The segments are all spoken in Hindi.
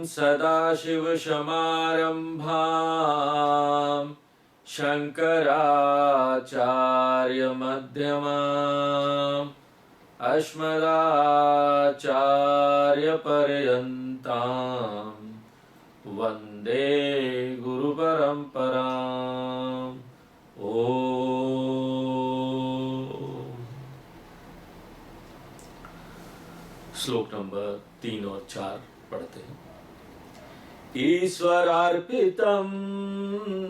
सदाशिवसमारम्भाम् शङ्कराचार्यमध्यमाम् अस्मदाचार्यपर्यन्ताम् वन्दे गुरुपरम्पराम्। ओ श्लोक नंबर 3 और 4 पढ़ते हैं। ईश्वरार्पितं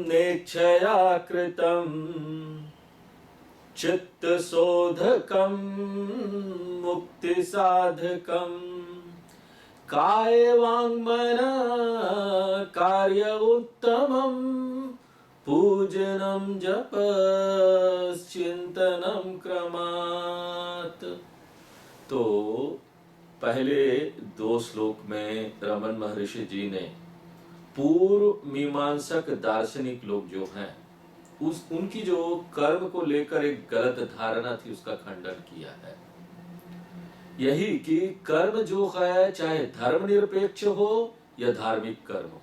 नेच्छया कृतं चित्तशोधकं मुक्तिसाधकं कायवाङ्मनः कार्य उत्तमं पूजनं जपश्चिन्तनं क्रमात्। तो पहले 2 श्लोक में रमन महर्षि जी ने पूर्व मीमांसक दार्शनिक लोग जो हैं उनकी जो कर्म को लेकर एक गलत धारणा थी उसका खंडन किया है। यही कि कर्म जो है चाहे धर्मनिरपेक्ष हो या धार्मिक कर्म हो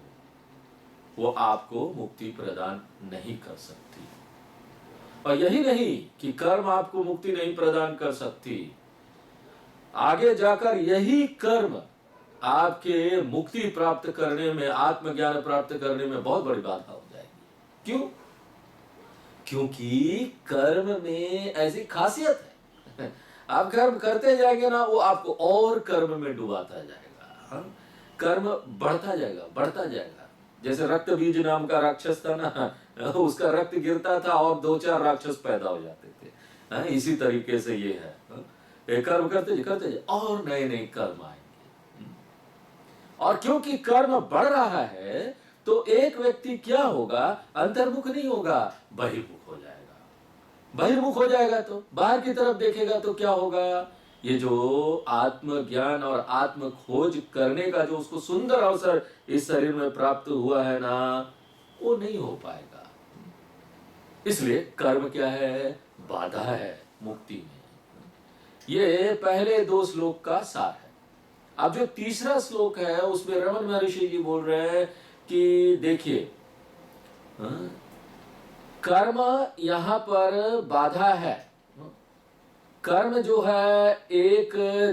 वो आपको मुक्ति प्रदान नहीं कर सकती। और यही नहीं कि कर्म आपको मुक्ति नहीं प्रदान कर सकती, आगे जाकर यही कर्म आपके मुक्ति प्राप्त करने में, आत्मज्ञान प्राप्त करने में बहुत बड़ी बाधा हो जाएगी। क्यों? क्योंकि कर्म में ऐसी खासियत है आप कर्म करते जाएंगे ना वो आपको और कर्म में डुबाता जाएगा। कर्म बढ़ता जाएगा बढ़ता जाएगा। जैसे रक्त बीज नाम का राक्षस था ना, उसका रक्त गिरता था और 2-4 राक्षस पैदा हो जाते थे। इसी तरीके से ये है, कर्म करते और नए नए कर्म आएंगे। और क्योंकि कर्म बढ़ रहा है तो एक व्यक्ति क्या होगा, अंतर्मुख नहीं होगा, बहिर्मुख हो जाएगा। बहिर्मुख हो जाएगा तो बाहर की तरफ देखेगा तो क्या होगा, ये जो आत्मज्ञान और आत्म खोज करने का जो उसको सुंदर अवसर इस शरीर में प्राप्त हुआ है ना, वो नहीं हो पाएगा। इसलिए कर्म क्या है, बाधा है मुक्ति में। ये पहले 2 श्लोक का सार है। अब जो तीसरा श्लोक है उसमें रमन महर्षि जी बोल रहे हैं कि देखिए कर्म यहां पर बाधा है। कर्म जो है एक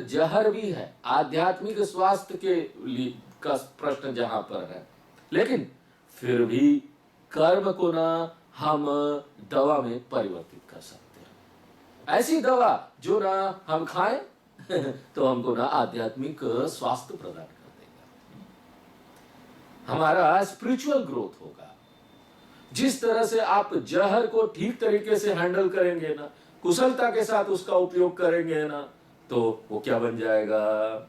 जहर भी है, आध्यात्मिक स्वास्थ्य के लिए का प्रश्न जहां पर है। लेकिन फिर भी कर्म को ना हम दवा में परिवर्तित कर सकते हैं। ऐसी दवा जो ना हम खाएं तो हमको ना आध्यात्मिक स्वास्थ्य प्रदान कर देगा, हमारा स्पिरिचुअल ग्रोथ होगा। जिस तरह से आप जहर को ठीक तरीके से हैंडल करेंगे ना, कुशलता के साथ उसका उपयोग करेंगे ना, तो वो क्या बन जाएगा,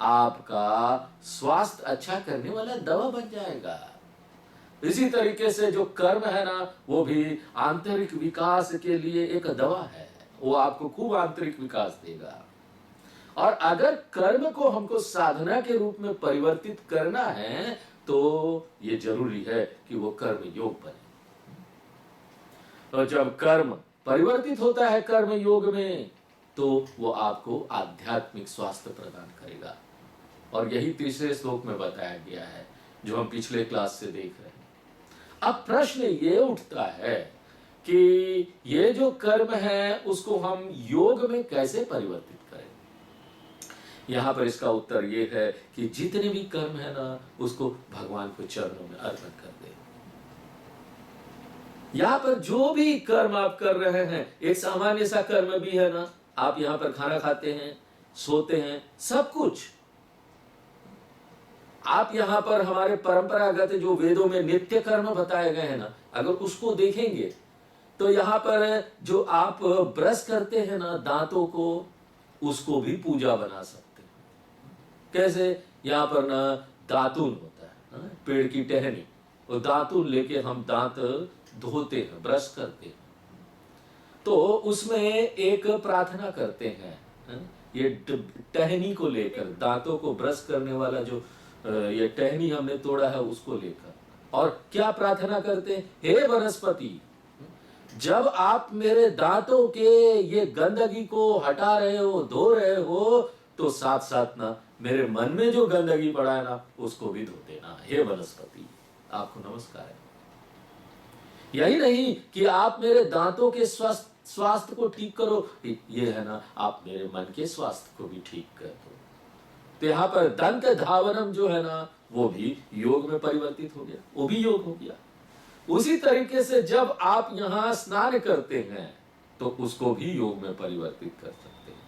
आपका स्वास्थ्य अच्छा करने वाला दवा बन जाएगा। इसी तरीके से जो कर्म है ना वो भी आंतरिक विकास के लिए एक दवा है, वो आपको खूब आंतरिक विकास देगा। और अगर कर्म को हमको साधना के रूप में परिवर्तित करना है तो ये जरूरी है कि वो कर्म योग बने। तो जब कर्म परिवर्तित होता है कर्म योग में तो वो आपको आध्यात्मिक स्वास्थ्य प्रदान करेगा। और यही तीसरे श्लोक में बताया गया है जो हम पिछले क्लास से देख रहे हैं। अब प्रश्न ये उठता है कि ये जो कर्म है उसको हम योग में कैसे परिवर्तित करें। यहां पर इसका उत्तर ये है कि जितने भी कर्म है ना उसको भगवान को चरणों में अर्पण कर दे। यहां पर जो भी कर्म आप कर रहे हैं, एक सामान्य सा कर्म भी है ना, आप यहां पर खाना खाते हैं, सोते हैं, सब कुछ आप यहां पर हमारे परंपरागत जो वेदों में नित्य कर्म बताए गए हैं ना, अगर उसको देखेंगे तो यहां पर जो आप ब्रश करते हैं ना दांतों को, उसको भी पूजा बना सकते हैं। कैसे, यहां पर ना दातुन होता है, पेड़ की टहनी, और दातुन लेके हम दांत धोते हैं, ब्रश करते हैं, तो उसमें एक प्रार्थना करते हैं, ये टहनी को लेकर, दांतों को ब्रश करने वाला जो ये टहनी हमने तोड़ा है उसको लेकर, और क्या प्रार्थना करते हैं, हे वनस्पति, जब आप मेरे दांतों के ये गंदगी को हटा रहे हो, धो रहे हो, तो साथ साथ ना मेरे मन में जो गंदगी पड़ा है ना उसको भी धो देना। हे वनस्पति, आपको नमस्कार है। यही नहीं कि आप मेरे दांतों के स्वास्थ्य को ठीक करो, ये है ना आप मेरे मन के स्वास्थ्य को भी ठीक कर दो। तो यहाँ पर दंत धावनम जो है ना वो भी योग में परिवर्तित हो गया, वो भी योग हो गया। उसी तरीके से जब आप यहाँ स्नान करते हैं तो उसको भी योग में परिवर्तित कर सकते हैं।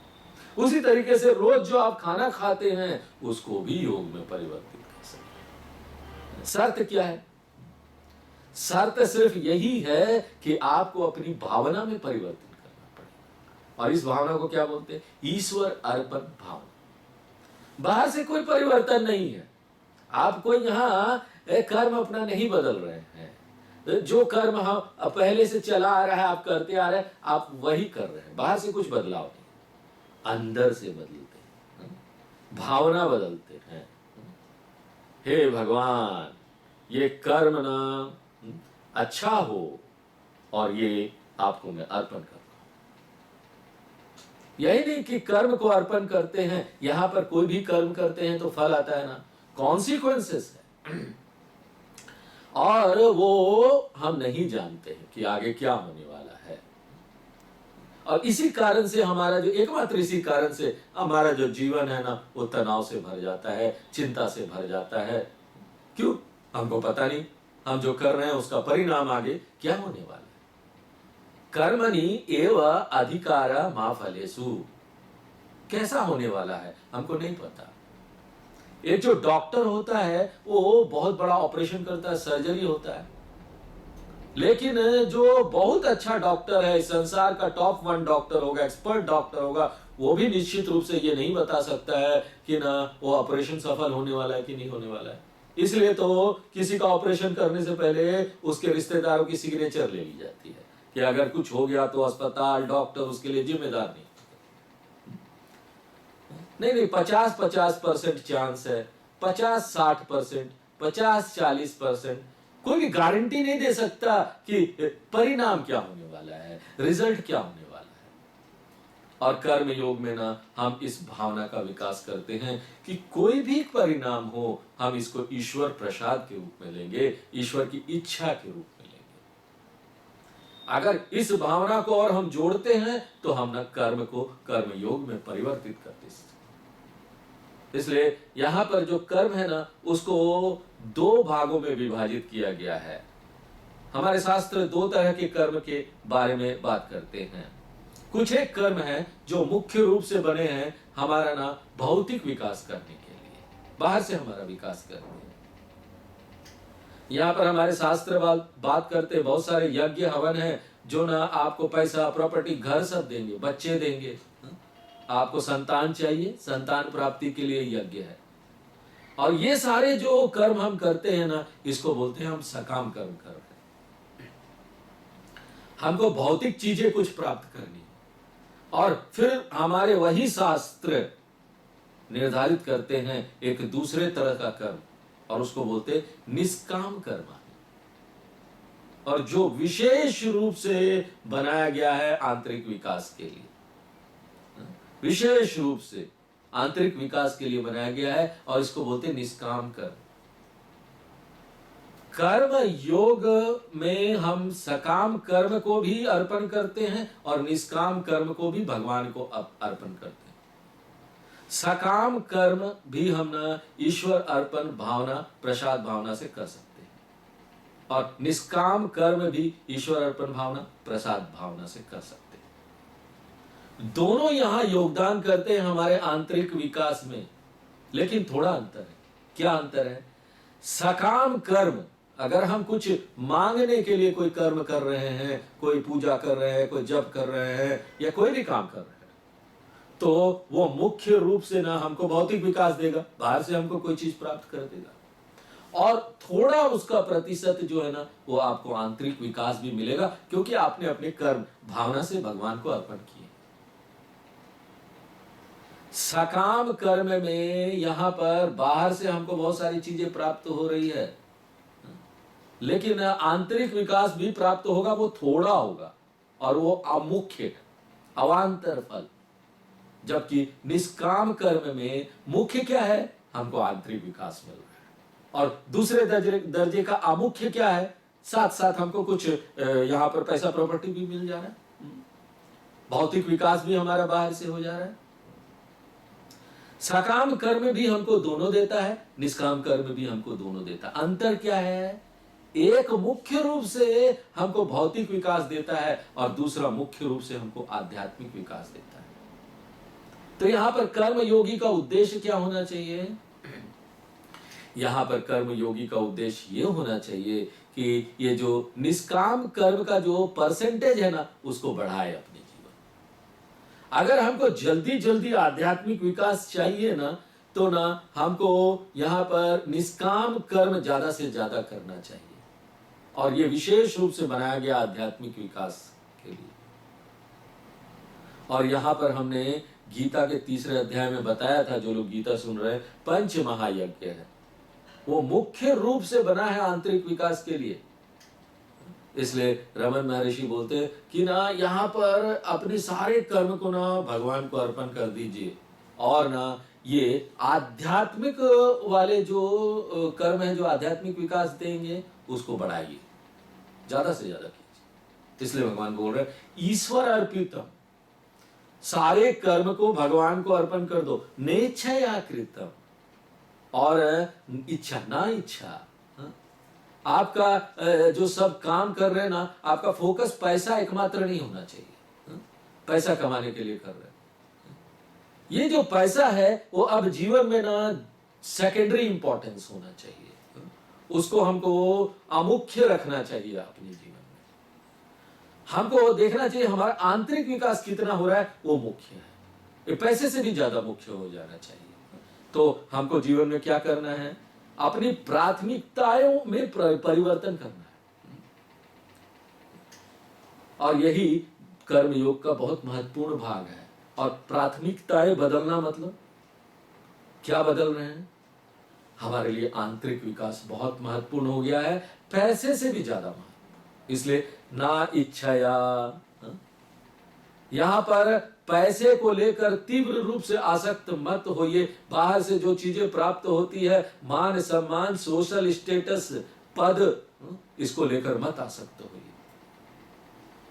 उसी तरीके से रोज जो आप खाना खाते हैं उसको भी योग में परिवर्तित कर सकते हैं। शर्त क्या है? शर्त सिर्फ यही है कि आपको अपनी भावना में परिवर्तन करना पड़ेगा। और इस भावना को क्या बोलते हैं? ईश्वर अर्पण भावना। बाहर से कोई परिवर्तन नहीं है, आप कोई यहाँ कर्म अपना नहीं बदल रहे हैं। जो कर्म हम पहले से चला आ रहा है, आप करते आ रहे हैं, आप वही कर रहे हैं। बाहर से कुछ बदलाव नहीं, अंदर से बदलते हैं, भावना बदलते हैं। हे भगवान, ये कर्म ना अच्छा हो और ये आपको मैं अर्पण कर रहा हूं। यही नहीं कि कर्म को अर्पण करते हैं, यहां पर कोई भी कर्म करते हैं तो फल आता है ना, कॉन्सिक्वेंसेस है और वो हम नहीं जानते हैं कि आगे क्या होने वाला है। और इसी कारण से हमारा जो एकमात्र इसी कारण से हमारा जो जीवन है ना वो तनाव से भर जाता है, चिंता से भर जाता है। क्यों? हमको पता नहीं हम जो कर रहे हैं उसका परिणाम आगे क्या होने वाला है। कर्मणि एव अधिकार मा फलेषु, कैसा होने वाला है हमको नहीं पता। एक जो डॉक्टर होता है वो बहुत बड़ा ऑपरेशन करता है, सर्जरी होता है, लेकिन जो बहुत अच्छा डॉक्टर है, संसार का टॉप 1 डॉक्टर होगा, एक्सपर्ट डॉक्टर होगा, वो भी निश्चित रूप से ये नहीं बता सकता है कि ना वो ऑपरेशन सफल होने वाला है कि नहीं होने वाला है। इसलिए तो किसी का ऑपरेशन करने से पहले उसके रिश्तेदारों की सिग्नेचर ले ली जाती है कि अगर कुछ हो गया तो अस्पताल, डॉक्टर उसके लिए जिम्मेदार नहीं। नहीं, 50-50% चांस है, 50-60%, 50-40%। कोई भी गारंटी नहीं दे सकता कि परिणाम क्या होने वाला है, रिजल्ट क्या होने वाला है। और कर्म योग में ना हम इस भावना का विकास करते हैं कि कोई भी परिणाम हो हम इसको ईश्वर प्रसाद के रूप में लेंगे, ईश्वर की इच्छा के रूप में लेंगे। अगर इस भावना को और हम जोड़ते हैं तो हम ना कर्म को कर्म योग में परिवर्तित करते हैं। इसलिए यहां पर जो कर्म है ना उसको 2 भागों में विभाजित किया गया है। हमारे शास्त्र 2 तरह के कर्म के बारे में बात करते हैं। कुछ एक कर्म है जो मुख्य रूप से बने हैं हमारा ना भौतिक विकास करने के लिए, बाहर से हमारा विकास करने के लिए। यहां पर हमारे शास्त्र बात करते हैं, बहुत सारे यज्ञ हवन है जो ना आपको पैसा, प्रॉपर्टी, घर सब देंगे, बच्चे देंगे। आपको संतान चाहिए, संतान प्राप्ति के लिए यज्ञ है। और ये सारे जो कर्म हम करते हैं ना इसको बोलते हैं हम सकाम कर्म कर रहे हैं। हमको भौतिक चीजें कुछ प्राप्त करनी और फिर हमारे वही शास्त्र निर्धारित करते हैं एक दूसरे तरह का कर्म और उसको बोलते हैं निष्काम कर्म, और जो विशेष रूप से बनाया गया है आंतरिक विकास के लिए, विशेष रूप से आंतरिक विकास के लिए बनाया गया है और इसको बोलते हैं निष्काम कर्म। कर्म योग में हम सकाम कर्म को भी अर्पण करते हैं और निष्काम कर्म को भी भगवान को अर्पण करते हैं। सकाम कर्म भी हम ना ईश्वर अर्पण भावना, प्रसाद भावना से कर सकते हैं और निष्काम कर्म भी ईश्वर अर्पण भावना, प्रसाद भावना से कर सकते हैं। दोनों यहां योगदान करते हैं हमारे आंतरिक विकास में, लेकिन थोड़ा अंतर है। क्या अंतर है? सकाम कर्म, अगर हम कुछ मांगने के लिए कोई कर्म कर रहे हैं, कोई पूजा कर रहे हैं, कोई जप कर रहे हैं या कोई भी काम कर रहे हैं, तो वो मुख्य रूप से ना हमको भौतिक विकास देगा, बाहर से हमको कोई चीज प्राप्त कर देगा और थोड़ा उसका प्रतिशत जो है ना वो आपको आंतरिक विकास भी मिलेगा क्योंकि आपने अपने कर्म भावना से भगवान को अर्पण किए। सकाम कर्म में यहां पर बाहर से हमको बहुत सारी चीजें प्राप्त हो रही है, लेकिन आंतरिक विकास भी प्राप्त होगा, वो थोड़ा होगा और वो अमुख्य, अवांतर फल। जबकि निष्काम कर्म में मुख्य क्या है? हमको आंतरिक विकास मिल रहा है। और दूसरे दर्जे का अमुख्य क्या है? साथ साथ हमको कुछ यहां पर पैसा प्रॉपर्टी भी मिल जा रहा है, भौतिक विकास भी हमारा बाहर से हो जा रहा है। सकाम कर्म भी हमको दोनों देता है, निष्काम कर्म भी हमको दोनों देता है। अंतर क्या है? एक मुख्य रूप से हमको भौतिक विकास देता है और दूसरा मुख्य रूप से हमको आध्यात्मिक विकास देता है। तो यहां पर कर्म योगी का उद्देश्य क्या होना चाहिए? यहां पर कर्म योगी का उद्देश्य यह होना चाहिए कि ये जो निष्काम कर्म का जो परसेंटेज है ना, उसको बढ़ाए अपने जीवन। अगर हमको जल्दी जल्दी आध्यात्मिक विकास चाहिए ना, तो ना हमको यहां पर निष्काम कर्म ज्यादा से ज्यादा करना चाहिए, और ये विशेष रूप से बनाया गया आध्यात्मिक विकास के लिए। और यहां पर हमने गीता के 3 अध्याय में बताया था, जो लोग गीता सुन रहे हैं, पंच महायज्ञ है, वो मुख्य रूप से बना है आंतरिक विकास के लिए। इसलिए रमन महर्षि बोलते हैं कि ना यहां पर अपने सारे कर्म को ना भगवान को अर्पण कर दीजिए, और ना ये आध्यात्मिक वाले जो कर्म है, जो आध्यात्मिक विकास देंगे, उसको बढ़ाइए, ज्यादा से ज्यादा कीजिए। इसलिए भगवान बोल रहे हैं ईश्वर अर्पितम, सारे कर्म को भगवान को अर्पण कर दो, नेच्छया कृतम, और इच्छा ना इच्छा। आपका जो सब काम कर रहे हैं ना, आपका फोकस पैसा एकमात्र नहीं होना चाहिए, पैसा कमाने के लिए कर रहे हैं। ये जो पैसा है वो अब जीवन में ना सेकेंडरी इंपॉर्टेंस होना चाहिए, उसको हमको अमुख्य रखना चाहिए अपने जीवन में। हमको देखना चाहिए हमारा आंतरिक विकास कितना हो रहा है, वो मुख्य है, ये पैसे से भी ज्यादा मुख्य हो जाना चाहिए। तो हमको जीवन में क्या करना है? अपनी प्राथमिकताओं में परिवर्तन करना है, और यही कर्म योग का बहुत महत्वपूर्ण भाग है। और प्राथमिकताएं बदलना मतलब क्या बदल रहे हैं? हमारे लिए आंतरिक विकास बहुत महत्वपूर्ण हो गया है, पैसे से भी ज्यादा महत्वपूर्ण। इसलिए ना इच्छाया, यहां पर पैसे को लेकर तीव्र रूप से आसक्त मत होइए। बाहर से जो चीजें प्राप्त होती है, मान सम्मान, सोशल स्टेटस, पद, इसको लेकर मत आसक्त होइए,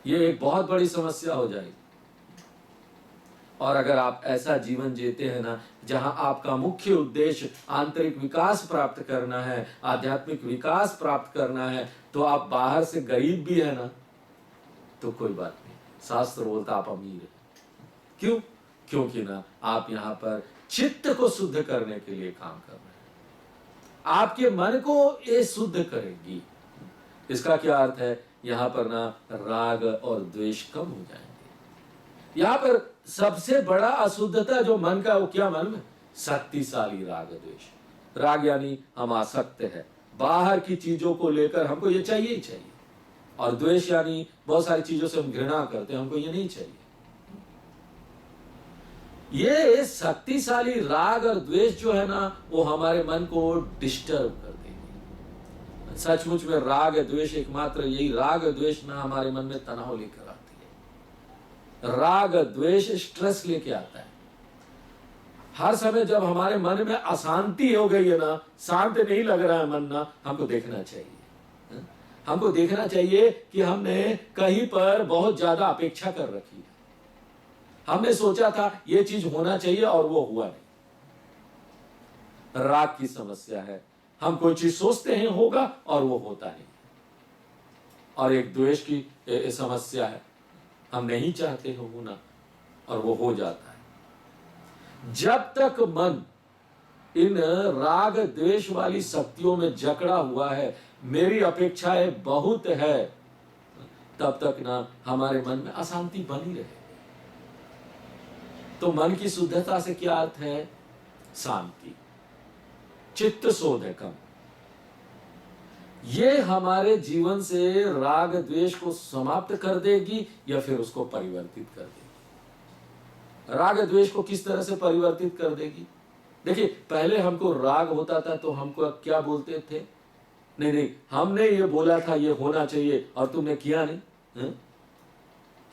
ये एक बहुत बड़ी समस्या हो जाएगी। और अगर आप ऐसा जीवन जीते हैं ना, जहां आपका मुख्य उद्देश्य आंतरिक विकास प्राप्त करना है, आध्यात्मिक विकास प्राप्त करना है, तो आप बाहर से गरीब भी है ना, तो कोई बात नहीं, शास्त्र बोलता आप अमीर है। क्यों? क्योंकि ना आप यहां पर चित्त को शुद्ध करने के लिए काम कर रहे हैं, आपके मन को ये शुद्ध करेगी। इसका क्या अर्थ है? यहां पर ना राग और द्वेष कम हो जाएंगे। यहां पर सबसे बड़ा अशुद्धता जो मन का, वो क्या मन में? शक्तिशाली राग द्वेष। राग यानी हम आसक्त है, बाहर की चीजों को लेकर हमको ये चाहिए ही चाहिए, और द्वेष यानी बहुत सारी चीजों से हम घृणा करते हैं, हमको ये नहीं चाहिए। ये शक्तिशाली राग और द्वेष जो है ना, वो हमारे मन को डिस्टर्ब कर देंगे। सचमुच में राग द्वेष एकमात्र यही, राग द्वेष ना हमारे मन में तनाव लेकर आती है। राग द्वेष स्ट्रेस लेके आता है। हर समय जब हमारे मन में अशांति हो गई है ना, शांत नहीं लग रहा है मन ना, हमको देखना चाहिए, हमको देखना चाहिए कि हमने कहीं पर बहुत ज्यादा अपेक्षा कर रखी है। हमने सोचा था ये चीज होना चाहिए और वो हुआ नहीं। राग की समस्या है, हम कोई चीज सोचते हैं होगा और वो होता नहीं। और एक द्वेष की समस्या है, हम नहीं चाहते हो होना और वो हो जाता है। जब तक मन इन राग द्वेष वाली शक्तियों में जकड़ा हुआ है, मेरी अपेक्षाएं बहुत है, तब तक ना हमारे मन में अशांति बनी रहे। तो मन की शुद्धता से क्या अर्थ है? शांति, चित्त शोधकम। ये हमारे जीवन से राग द्वेष को समाप्त कर देगी या फिर उसको परिवर्तित कर देगी। राग द्वेष को किस तरह से परिवर्तित कर देगी? देखिए, पहले हमको राग होता था तो हमको क्या बोलते थे? नहीं, हमने ये बोला था ये होना चाहिए और तुमने किया नहीं।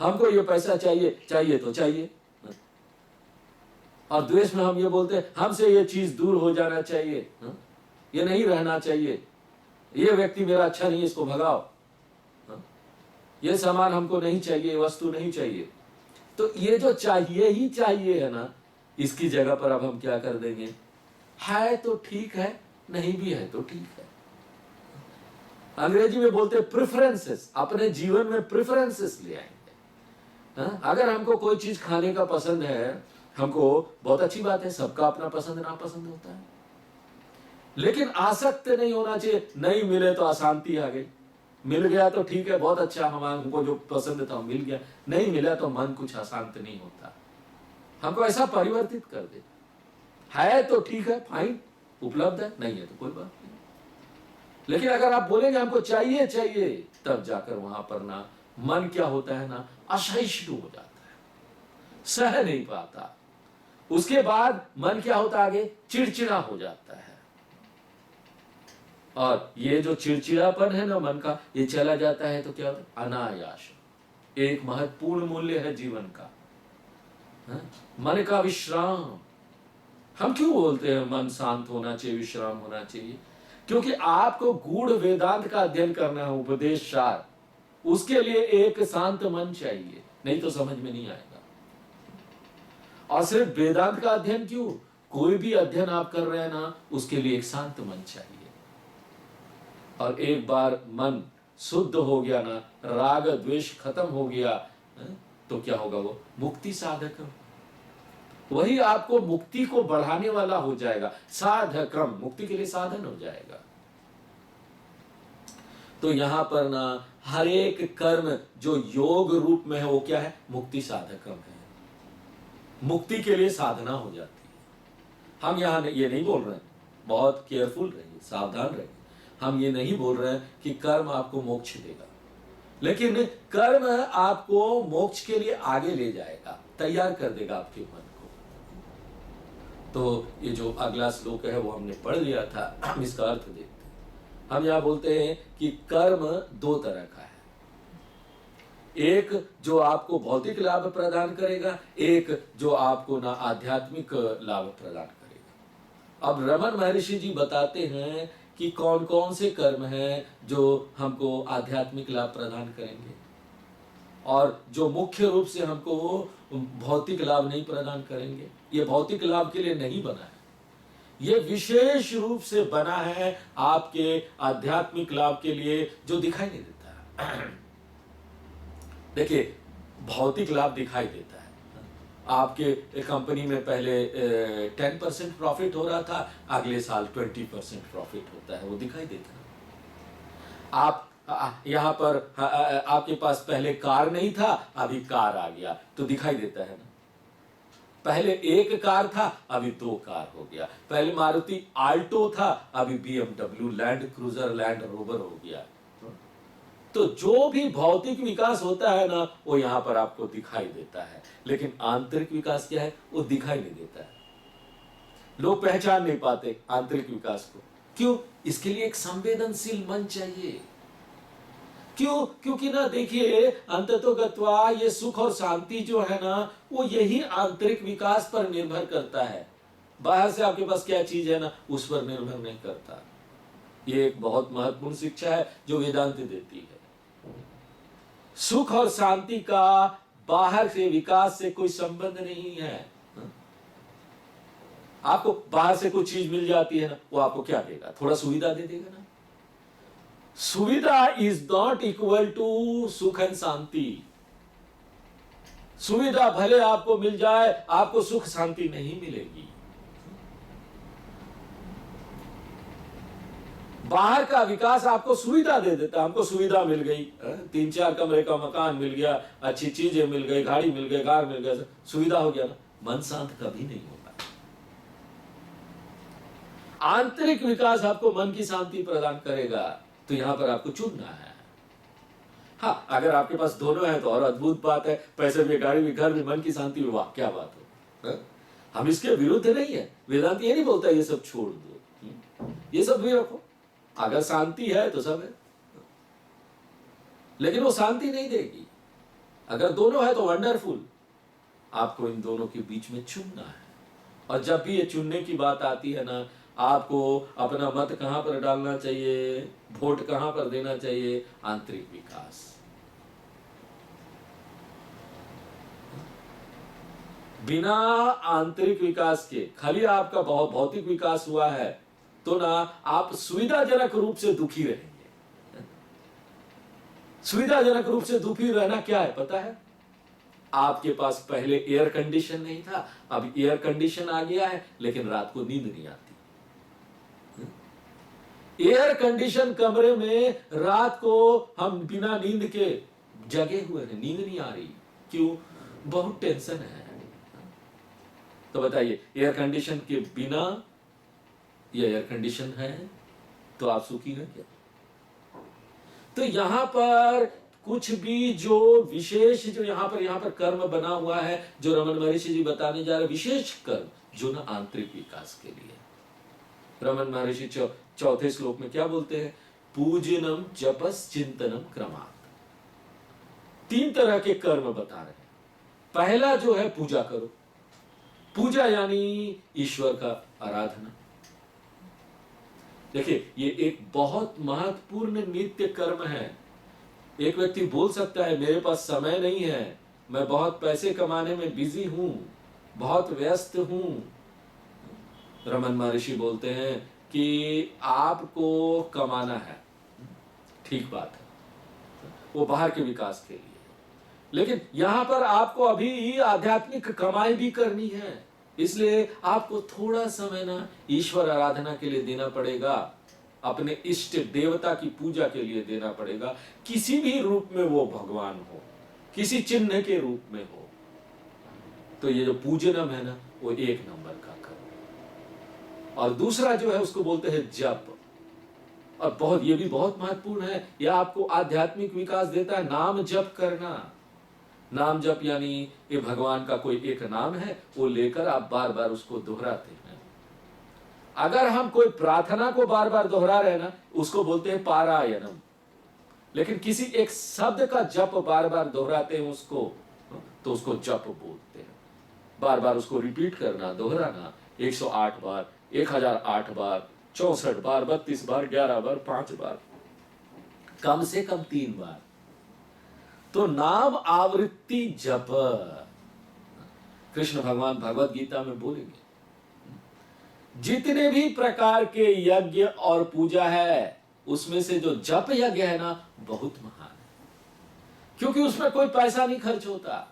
हमको ये पैसा चाहिए, चाहिए तो चाहिए। और द्वेष में हम ये बोलते हैं हमसे ये चीज दूर हो जाना चाहिए, ये नहीं रहना चाहिए, ये व्यक्ति मेरा अच्छा नहीं, इसको भगाओ, ये सामान हमको नहीं चाहिए, वस्तु नहीं चाहिए। तो ये जो चाहिए ही चाहिए है ना, इसकी जगह पर अब हम क्या कर देंगे, है तो ठीक है, नहीं भी है तो ठीक है। अंग्रेजी में बोलते हैं प्रेफरेंसेस, अपने जीवन में प्रेफरेंसेस ले आएंगे। अगर हमको कोई चीज खाने का पसंद है, हमको बहुत अच्छी बात है, सबका अपना पसंद नापसंद होता है, लेकिन आसक्त नहीं होना चाहिए। नहीं मिले तो अशांति आ गई, मिल गया तो ठीक है, बहुत अच्छा, हमको जो पसंद था मिल गया, नहीं मिला तो मन कुछ अशांत नहीं होता। हमको ऐसा परिवर्तित कर दे, है तो ठीक है, फाइन, उपलब्ध है, नहीं है तो कोई बात नहीं। लेकिन अगर आप बोलेंगे हमको चाहिए चाहिए, तब जाकर वहां पर ना मन क्या होता है ना, असहिष्णु हो जाता है, सह नहीं पाता। उसके बाद मन क्या होता है आगे, चिड़चिड़ा हो जाता है। और ये जो चिड़चिड़ापन है ना मन का, ये चला जाता है तो क्या होता है, अनायास। एक महत्वपूर्ण मूल्य है जीवन का, मन का विश्राम। हम क्यों बोलते हैं मन शांत होना चाहिए, विश्राम होना चाहिए? क्योंकि आपको गूढ़ वेदांत का अध्ययन करना है, उपदेश सार, उसके लिए एक शांत मन चाहिए, नहीं तो समझ में नहीं आएगा। और सिर्फ वेदांत का अध्ययन क्यों, कोई भी अध्ययन आप कर रहे हैं ना, उसके लिए एक शांत मन चाहिए। और एक बार मन शुद्ध हो गया ना, राग द्वेष खत्म हो गया, तो क्या होगा, वो मुक्ति साधक, वही आपको मुक्ति को बढ़ाने वाला हो जाएगा। साधकम, मुक्ति के लिए साधन हो जाएगा। तो यहां पर ना हर एक कर्म जो योग रूप में है, वो क्या है, मुक्ति साधकम है, मुक्ति के लिए साधना हो जाती है। हम यहां ये नहीं बोल रहे हैं, बहुत केयरफुल रहिए, सावधान रहिए, हम ये नहीं बोल रहे हैं कि कर्म आपको मोक्ष देगा, लेकिन कर्म आपको मोक्ष के लिए आगे ले जाएगा, तैयार कर देगा आपके मन को। तो ये जो अगला श्लोक है वो हमने पढ़ लिया था, हम इसका अर्थ देखते हैं। हम यहां बोलते हैं कि कर्म दो तरह का है, एक जो आपको भौतिक लाभ प्रदान करेगा, एक जो आपको ना आध्यात्मिक लाभ प्रदान करेगा। अब रमन महर्षि जी बताते हैं कि कौन कौन से कर्म हैं जो हमको आध्यात्मिक लाभ प्रदान करेंगे और जो मुख्य रूप से हमको भौतिक लाभ नहीं प्रदान करेंगे। ये भौतिक लाभ के लिए नहीं बना है, ये विशेष रूप से बना है आपके आध्यात्मिक लाभ के लिए, जो दिखाई नहीं देता। देखिए, भौतिक लाभ दिखाई देता है, आपके कंपनी में पहले 10% प्रॉफिट हो रहा था, अगले साल 20% प्रॉफिट होता है, वो दिखाई देता है। आप यहां पर आपके पास पहले कार नहीं था, अभी कार आ गया, तो दिखाई देता है ना। पहले एक कार था, अभी 2 कार हो गया। पहले मारुति आल्टो था, अभी BMW land cruiser, land rover हो गया। तो जो भी भौतिक विकास होता है ना, वो यहां पर आपको दिखाई देता है, लेकिन आंतरिक विकास क्या है, वो दिखाई नहीं देता है। लोग पहचान नहीं पाते आंतरिक विकास को। क्यों? इसके लिए एक संवेदनशील मन चाहिए। क्यों? क्योंकि ना देखिए, अंततोगत्वा ये सुख और शांति जो है ना, वो यही आंतरिक विकास पर निर्भर करता है। बाहर से आपके पास क्या चीज है ना, उस पर निर्भर नहीं करता। ये एक बहुत महत्वपूर्ण शिक्षा है जो वेदांत देती है। सुख और शांति का बाहर से विकास से कोई संबंध नहीं है। आपको बाहर से कोई चीज मिल जाती है ना, वो आपको क्या देगा, थोड़ा सुविधा दे देगा ना। सुविधा इज नॉट इक्वल टू सुख एंड शांति। सुविधा भले आपको मिल जाए, आपको सुख शांति नहीं मिलेगी। बाहर का विकास आपको सुविधा दे देता है। हमको सुविधा मिल गई, 3-4 कमरे का मकान मिल गया, अच्छी चीजें मिल गई, गाड़ी मिल गई, कार मिल गया, सुविधा हो गया ना। मन शांत कभी नहीं होता। आंतरिक विकास आपको मन की शांति प्रदान करेगा। तो यहां पर आपको चुनना है। हाँ, अगर आपके पास दोनों है तो और अद्भुत बात है, पैसे भी, गाड़ी भी, घर भी, मन की शांति भी, वाह क्या बात हो। हम इसके विरुद्ध नहीं है। वेदांत ये नहीं बोलता ये सब छोड़ दो, ये सब भी रखो, अगर शांति है तो सब है, लेकिन वो शांति नहीं देगी। अगर दोनों है तो वंडरफुल, आपको इन दोनों के बीच में चुनना है। और जब भी ये चुनने की बात आती है ना, आपको अपना मत कहां पर डालना चाहिए, वोट कहां पर देना चाहिए? आंतरिक विकास। बिना आंतरिक विकास के खाली आपका बहुत भौतिक विकास हुआ है तो ना आप सुविधाजनक रूप से दुखी रहेंगे। सुविधाजनक रूप से दुखी रहना क्या है पता है? आपके पास पहले एयर कंडीशन नहीं था, अब एयर कंडीशन आ गया है, लेकिन रात को नींद नहीं आती। एयर कंडीशन कमरे में रात को हम बिना नींद के जगे हुए हैं, नींद नहीं आ रही। क्यों? बहुत टेंशन है। तो बताइए, एयर कंडीशन के बिना ये एयर कंडीशन है तो आप सुखी हैं क्या? तो यहां पर कुछ भी जो विशेष जो यहां पर कर्म बना हुआ है, जो रमन महर्षि जी बताने जा रहे हैं, विशेष कर्म जो ना आंतरिक विकास के लिए। रमन महर्षि चौथे श्लोक में क्या बोलते हैं? पूजनम जपस चिंतनम क्रमात्। 3 तरह के कर्म बता रहे हैं। पहला जो है पूजा करो। पूजा यानी ईश्वर का आराधना। देखिए, ये एक बहुत महत्वपूर्ण नित्य कर्म है। एक व्यक्ति बोल सकता है मेरे पास समय नहीं है, मैं बहुत पैसे कमाने में बिजी हूं, बहुत व्यस्त हूं। रमन महर्षि बोलते हैं कि आपको कमाना है, ठीक बात है, वो बाहर के विकास के लिए, लेकिन यहां पर आपको अभी आध्यात्मिक कमाई भी करनी है। इसलिए आपको थोड़ा समय ना ईश्वर आराधना के लिए देना पड़ेगा, अपने इष्ट देवता की पूजा के लिए देना पड़ेगा। किसी भी रूप में वो भगवान हो, किसी चिन्ह के रूप में हो। तो ये जो पूजनम है ना, वो 1 नंबर का कर्म। और दूसरा जो है उसको बोलते हैं जप। और ये भी बहुत महत्वपूर्ण है, यह आपको आध्यात्मिक विकास देता है। नाम जप करना। नाम जप यानी ये भगवान का कोई एक नाम है, वो लेकर आप बार बार उसको दोहराते हैं। अगर हम कोई प्रार्थना को बार बार दोहरा रहे हैं ना, उसको बोलते हैं पारायणम। लेकिन किसी एक शब्द का जप बार बार दोहराते हैं उसको, तो उसको जप बोलते हैं। बार बार उसको रिपीट करना, दोहराना, 108 बार, 1008 बार, 64 बार, 32 बार, 11 बार, 5 बार, कम से कम 3 बार। तो नाम आवृत्ति जप। कृष्ण भगवान भगवत गीता में बोलेंगे, जितने भी प्रकार के यज्ञ और पूजा है, उसमें से जो जप यज्ञ है ना, बहुत महान है, क्योंकि उसमें कोई पैसा नहीं खर्च होता।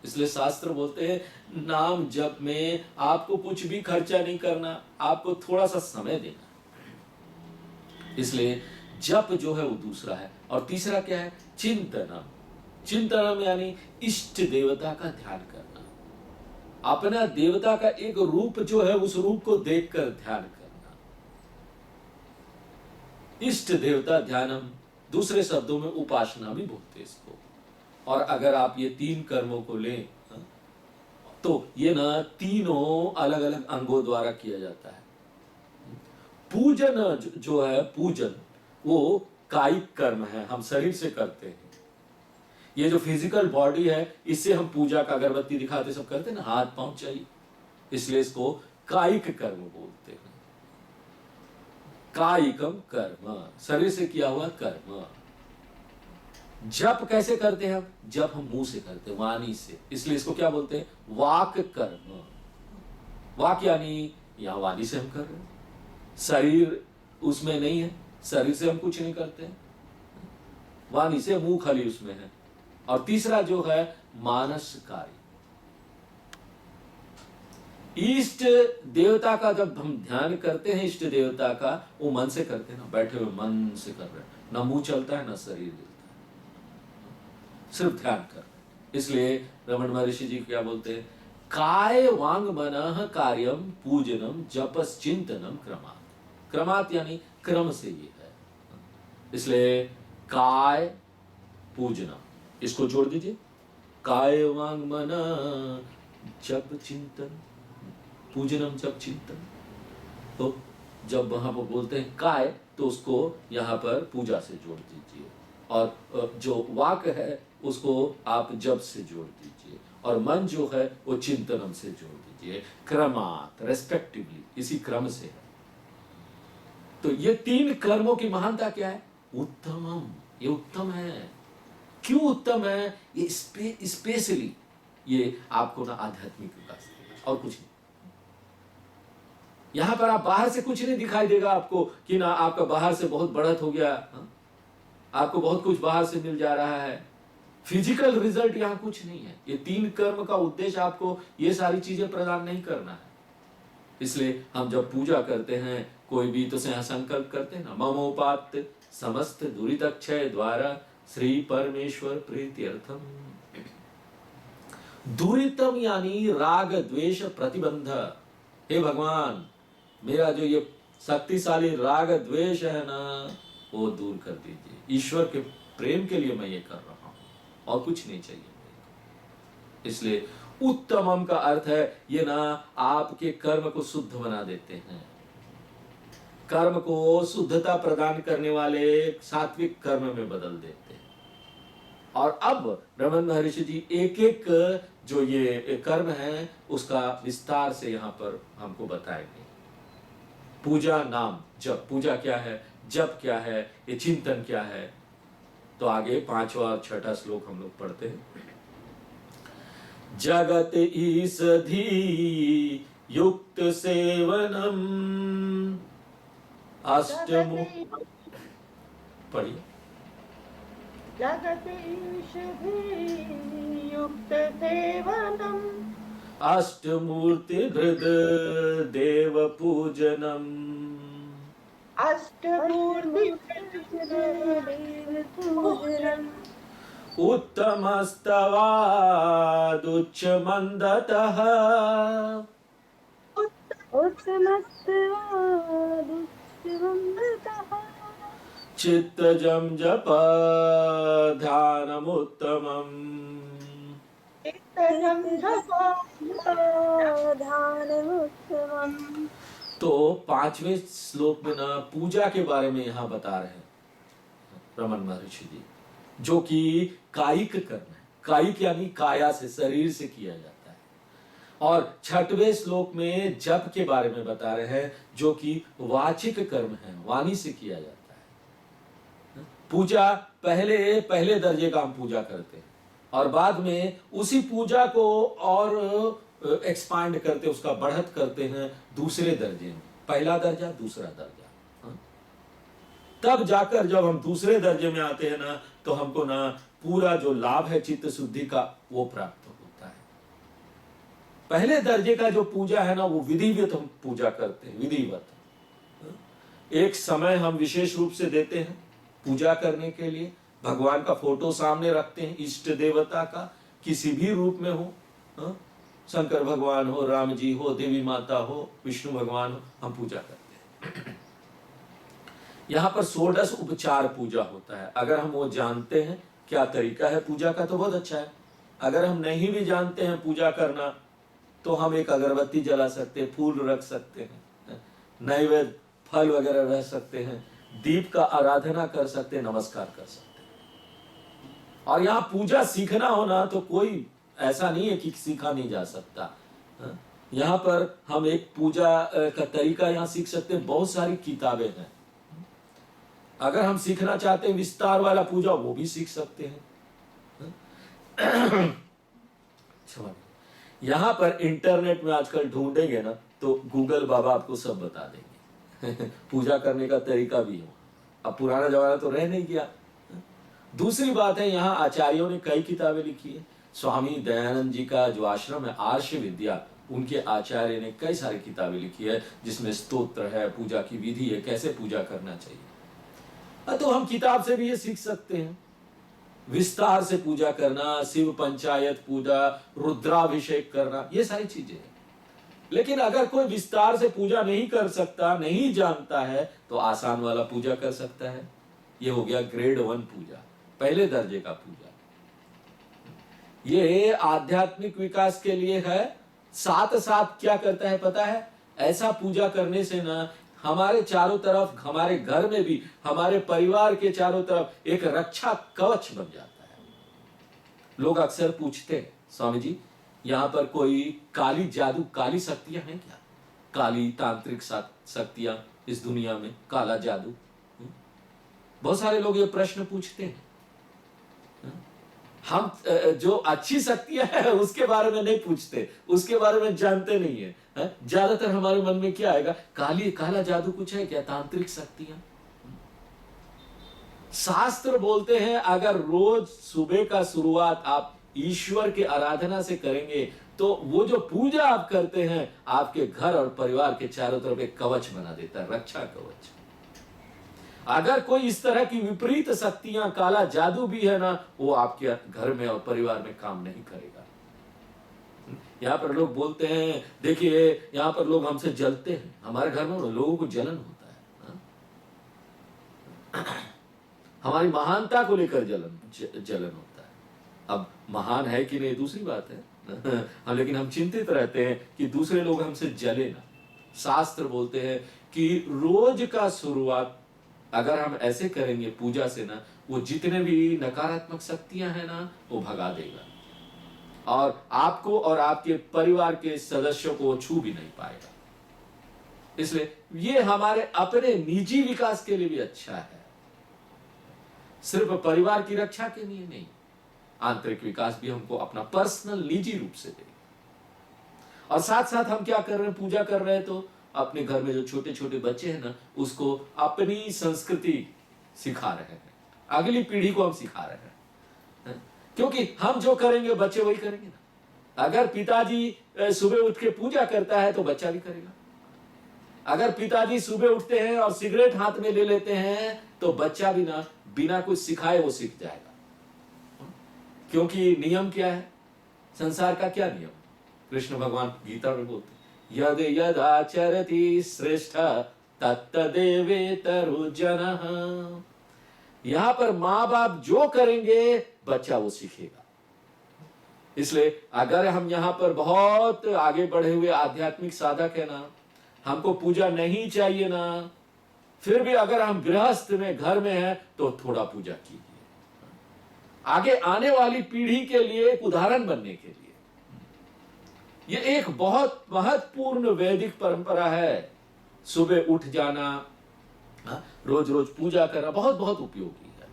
इसलिए शास्त्र बोलते हैं नाम जप में आपको कुछ भी खर्चा नहीं करना, आपको थोड़ा सा समय देना। इसलिए जप जो है वो दूसरा है। और तीसरा क्या है? चिंतनम। चिंतनम यानी इष्ट देवता का ध्यान करना। अपना देवता का एक रूप जो है, उस रूप को देखकर ध्यान करना। इष्ट देवता ध्यानम, दूसरे शब्दों में उपासना भी बोलते हैं इसको। और अगर आप ये 3 कर्मों को लें तो ये ना तीनों अलग अलग अंगों द्वारा किया जाता है। पूजन जो है, पूजन वो कायिक कर्म है, हम शरीर से करते हैं। ये जो फिजिकल बॉडी है, इससे हम पूजा का अगरबत्ती दिखाते सब करते हैं ना, हाथ पांव चाहिए, इसलिए इसको कायिक कर्म बोलते हैं। कायिकम कर्म, शरीर से किया हुआ कर्म। जप कैसे करते हैं हम? जप हम मुंह से करते हैं, वाणी से, इसलिए इसको क्या बोलते हैं? वाक कर्म। वाक यानी यहां वाणी से हम कर रहे हैं, शरीर उसमें नहीं है, शरीर से हम कुछ नहीं करते हैं, वाणी से, मुंह खाली उसमें है। और तीसरा जो है मानस कार्य। इष्ट देवता का जब हम ध्यान करते हैं, इष्ट देवता का, वो मन से करते हैं ना, बैठे हुए मन से कर रहे हैं, ना मुंह चलता है ना शरीर हिलता है, सिर्फ ध्यान कर रहे हैं। इसलिए रमन महर्षि जी क्या बोलते हैं? काय वांग मनः कार्यम पूजनम जपस चिंतनम क्रमात्। क्रमात् यानी क्रम से ये है। इसलिए काय पूजनम, इसको जोड़ दीजिए, काय वांग मन जप चिंतन, पूजनम जप चिंतन। तो जब वहां पर बोलते हैं काय, तो उसको यहां पर पूजा से जोड़ दीजिए, और जो वाक है उसको आप जप से जोड़ दीजिए, और मन जो है वो चिंतनम से जोड़ दीजिए, क्रमात, रेस्पेक्टिवली, इसी क्रम से। तो ये 3 कर्मों की महानता क्या है? उत्तमम, ये उत्तम है। क्यों उत्तम है? ये स्पेशली ये आपको ना आध्यात्मिक विकास देगा और कुछ नहीं। यहां पर आप बाहर से कुछ नहीं दिखाई देगा आपको कि ना आपका बाहर से बहुत बढ़त हो गया, आपको बहुत कुछ बाहर से मिल जा रहा है। फिजिकल रिजल्ट यहां कुछ नहीं है। ये 3 कर्म का उद्देश्य आपको ये सारी चीजें प्रदान नहीं करना है। इसलिए हम जब पूजा करते हैं कोई भी तो संकल्प करते हैं ना, ममोपात्य समस्त दुरितक्षय द्वारा श्री परमेश्वर प्रीत्यर्थम। दुरितम यानी राग द्वेष प्रतिबंध। हे भगवान, मेरा जो ये शक्तिशाली राग द्वेष है ना, वो दूर कर दीजिए। ईश्वर के प्रेम के लिए मैं ये कर रहा हूं और कुछ नहीं चाहिए मुझे। इसलिए उत्तमम का अर्थ है ये ना आपके कर्म को शुद्ध बना देते हैं। कर्म को शुद्धता प्रदान करने वाले सात्विक कर्म में बदल देते हैं। और अब रमन महर्षि जी एक एक जो ये कर्म है उसका विस्तार से यहाँ पर हमको बताएंगे। पूजा नाम जप, पूजा क्या है, जप क्या है, ये चिंतन क्या है। तो आगे 5वां और 6वां श्लोक हम लोग पढ़ते हैं। जगत ईसधी युक्त सेवनम अष्टमु, पढ़िए। जगत ईषधी युक्त सेवनम अष्टमूर्ति हृद देव पूजनम अष्टमूर्ति देव पूजनम उत्तमस्तवादुच्च मंदतः चित्तजं जप ध्यानमुत्तमम्। तो 5वें श्लोक में ना पूजा के बारे में यहाँ बता रहे हैं रमन महर्षि जी, जो कि कायिक कर्म है। कायिक यानी काया से, शरीर से किया जाता है। और 6वें श्लोक में जप के बारे में बता रहे हैं, जो कि वाचिक कर्म है, वाणी से किया जाता है। पूजा पहले दर्जे का हम पूजा करते हैं और बाद में उसी पूजा को और एक्सपांड करते, उसका बढ़त करते हैं दूसरे दर्जे में। पहला दर्जा, दूसरा दर्जा, तब जाकर जब हम दूसरे दर्जे में आते हैं ना, तो हमको ना पूरा जो लाभ है चित्त शुद्धि का वो प्राप्त होता है। पहले दर्जे का जो पूजा है ना, वो विधिवत हम पूजा करते हैं, विधिवत। एक समय हम विशेष रूप से देते हैं पूजा करने के लिए। भगवान का फोटो सामने रखते हैं, इष्ट देवता का, किसी भी रूप में हो, शंकर भगवान हो, राम जी हो, देवी माता हो, विष्णु भगवान हो, हम पूजा करते हैं। यहाँ पर 16 उपचार पूजा होता है। अगर हम वो जानते हैं क्या तरीका है पूजा का तो बहुत अच्छा है। अगर हम नहीं भी जानते हैं पूजा करना, तो हम एक अगरबत्ती जला सकते हैं, फूल रख सकते हैं, नैवेद्य फल वगैरह रख सकते हैं, दीप का आराधना कर सकते हैं, नमस्कार कर सकते हैं। और यहाँ पूजा सीखना होना तो कोई ऐसा नहीं है कि सीखा नहीं जा सकता। यहाँ पर हम एक पूजा का तरीका यहाँ सीख सकते हैं। बहुत सारी किताबें हैं। अगर हम सीखना चाहते हैं विस्तार वाला पूजा, वो भी सीख सकते हैं। यहाँ पर इंटरनेट में आजकल ढूंढेंगे ना, तो गूगल बाबा आपको सब बता देंगे। पूजा करने का तरीका भी हो। अब पुराना जमाना तो रह नहीं गया। दूसरी बात है, यहाँ आचार्यों ने कई किताबें लिखी है। स्वामी दयानंद जी का जो आश्रम है आर्ष विद्या, उनके आचार्य ने कई सारी किताबें लिखी है, जिसमें स्तोत्र है, पूजा की विधि है, कैसे पूजा करना चाहिए। तो हम किताब से भी ये सीख सकते हैं। विस्तार से पूजा करना, शिव पंचायत पूजा, रुद्राभिषेक करना, ये सारी चीजें हैं। लेकिन अगर कोई विस्तार से पूजा नहीं कर सकता, नहीं जानता है, तो आसान वाला पूजा कर सकता है। ये हो गया ग्रेड 1 पूजा, पहले दर्जे का पूजा। ये आध्यात्मिक विकास के लिए है। साथ साथ क्या करता है पता है? ऐसा पूजा करने से ना हमारे चारों तरफ, हमारे घर में भी, हमारे परिवार के चारों तरफ एक रक्षा कवच बन जाता है। लोग अक्सर पूछते हैं, स्वामी जी यहाँ पर कोई काली जादू, काली शक्तियां हैं क्या? काली तांत्रिक शक्तियां इस दुनिया में, काला जादू? बहुत सारे लोग ये प्रश्न पूछते हैं। हम जो अच्छी शक्तियां हैं उसके बारे में नहीं पूछते, उसके बारे में जानते नहीं है। ज्यादातर हमारे मन में क्या आएगा? काला जादू कुछ है क्या? तांत्रिक शक्तियां? शास्त्र बोलते हैं अगर रोज सुबह का शुरुआत आप ईश्वर की आराधना से करेंगे तो वो जो पूजा आप करते हैं आपके घर और परिवार के चारों तरफ एक कवच बना देता है, रक्षा कवच। अगर कोई इस तरह की विपरीत शक्तियां, काला जादू भी है ना, वो आपके घर में और परिवार में काम नहीं करेगा। यहाँ पर लोग बोलते हैं, देखिए यहाँ पर लोग हमसे जलते हैं, हमारे घर में लोगों को जलन होता है, हमारी महानता को लेकर जलन होता है। अब महान है कि नहीं दूसरी बात है हाँ, लेकिन हम चिंतित रहते हैं कि दूसरे लोग हमसे जले ना। शास्त्र बोलते हैं कि रोज का शुरुआत अगर हम ऐसे करेंगे पूजा से ना, वो जितने भी नकारात्मक शक्तियां हैं ना वो भगा देगा और आपको और आपके परिवार के सदस्यों को वो छू भी नहीं पाएगा। इसलिए ये हमारे अपने निजी विकास के लिए भी अच्छा है, सिर्फ परिवार की रक्षा के लिए नहीं, आंतरिक विकास भी हमको अपना पर्सनल निजी रूप से दे। और साथ साथ हम क्या कर रहे हैं, पूजा कर रहे हैं तो अपने घर में जो छोटे छोटे बच्चे हैं ना उसको अपनी संस्कृति सिखा रहे हैं, अगली पीढ़ी को हम सिखा रहे हैं। क्योंकि हम जो करेंगे बच्चे वही करेंगे ना। अगर पिताजी सुबह उठ के पूजा करता है तो बच्चा भी करेगा। अगर पिताजी सुबह उठते हैं और सिगरेट हाथ में ले लेते हैं तो बच्चा भी ना बिना कुछ सिखाए वो सीख जाएगा। क्योंकि नियम क्या है, संसार का क्या नियम? कृष्ण भगवान गीता में बोलते यद यद आचरति श्रेष्ठ तत्तदेवेतरो जनः। यहां पर मां बाप जो करेंगे बच्चा वो सीखेगा। इसलिए अगर हम यहां पर बहुत आगे बढ़े हुए आध्यात्मिक साधक है ना, हमको पूजा नहीं चाहिए ना, फिर भी अगर हम गृहस्थ में घर में हैं तो थोड़ा पूजा कीजिए, आगे आने वाली पीढ़ी के लिए एक उदाहरण बनने के लिए। यह एक बहुत महत्वपूर्ण वैदिक परंपरा है। सुबह उठ जाना, रोज रोज पूजा करना बहुत बहुत उपयोगी है।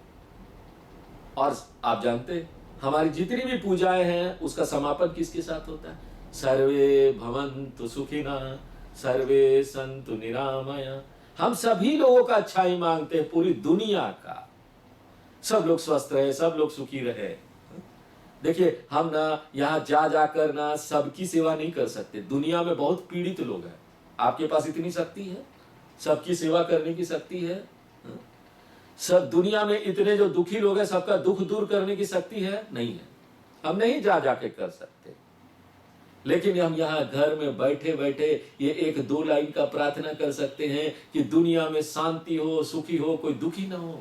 और आप जानते हैं हमारी जितनी भी पूजाएं हैं उसका समापन किसके साथ होता है? सर्वे भवन्तु सुखिनः सर्वे सन्तु निरामया। हम सभी लोगों का अच्छाई मांगते हैं, पूरी दुनिया का सब लोग स्वस्थ रहे, सब लोग सुखी रहे। देखिए हम ना यहाँ जा जाकर ना सबकी सेवा नहीं कर सकते। दुनिया में बहुत पीड़ित लोग हैं, आपके पास इतनी शक्ति है सबकी सेवा करने की शक्ति है? सब दुनिया में इतने जो दुखी लोग हैं सबका दुख दूर करने की शक्ति है? नहीं है। हम नहीं जा जाके कर सकते। लेकिन हम यहाँ घर में बैठे बैठे ये एक दो लाइन का प्रार्थना कर सकते हैं कि दुनिया में शांति हो, सुखी हो, कोई दुखी ना हो।